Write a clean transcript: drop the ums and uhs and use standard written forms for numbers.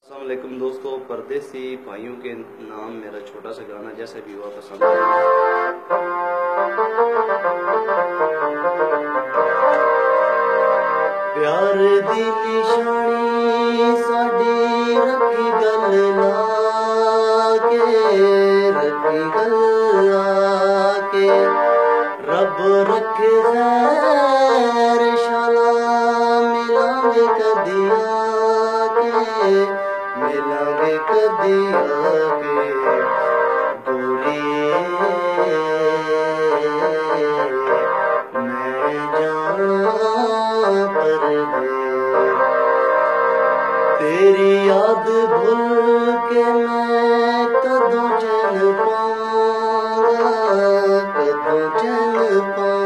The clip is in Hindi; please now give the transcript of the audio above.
अस्सलाम वालेकुम दोस्तों, परदेसी भाइयों के नाम मेरा छोटा सा गाना जैसा भी हुआ पसंद आया। प्यार दी निशानी साडी रखी गल लाके, रखी गल लाके, रब रखे खैर शाला मिलांगे कदी आके, मिलांगे कदी आके गोरिए मैं जाना परदेस। तेरी याद भूल के मैं कदों चल पाऊंगा, कदों चल पाऊंगा।